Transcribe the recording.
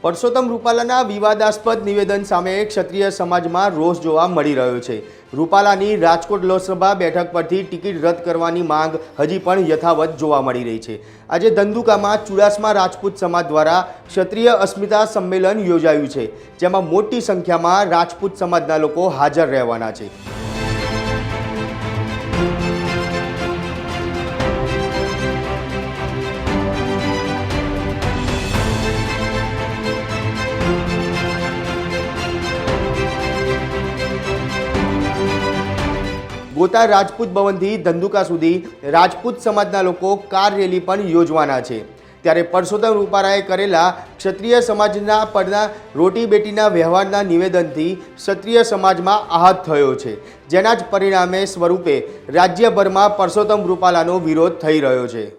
પરસોત્તમ રૂપાલાના વિવાદાસ્પદ નિવેદન સામે ક્ષત્રિય સમાજમાં રોષ જોવા મળી રહ્યો છે। રૂપાલાની રાજકોટ લોકસભા બેઠક પરથી ટિકિટ રદ કરવાની માંગ હજી પણ યથાવત જોવા મળી રહી છે। આજે ધંધુકામાં ચુડાસમા રાજપૂત સમાજ દ્વારા ક્ષત્રિય અસ્મિતા સંમેલન યોજાયું છે, જેમાં મોટી સંખ્યામાં રાજપૂત સમાજના લોકો હાજર રહેવાના છે। ગોતા રાજપૂત ભવનથી ધંધુકા સુધી રાજપૂત સમાજના લોકો કાર રેલી પણ યોજવાના છે। ત્યારે પરસોત્તમ રૂપાલાએ કરેલા ક્ષત્રિય સમાજના પરના રોટી બેટીના વ્યવહારના નિવેદનથી ક્ષત્રિય સમાજમાં આઘાત થયો છે, જેના જ પરિણામે સ્વરૂપે રાજ્યભરમાં પરસોત્તમ રૂપાલાનો વિરોધ થઈ રહ્યો છે।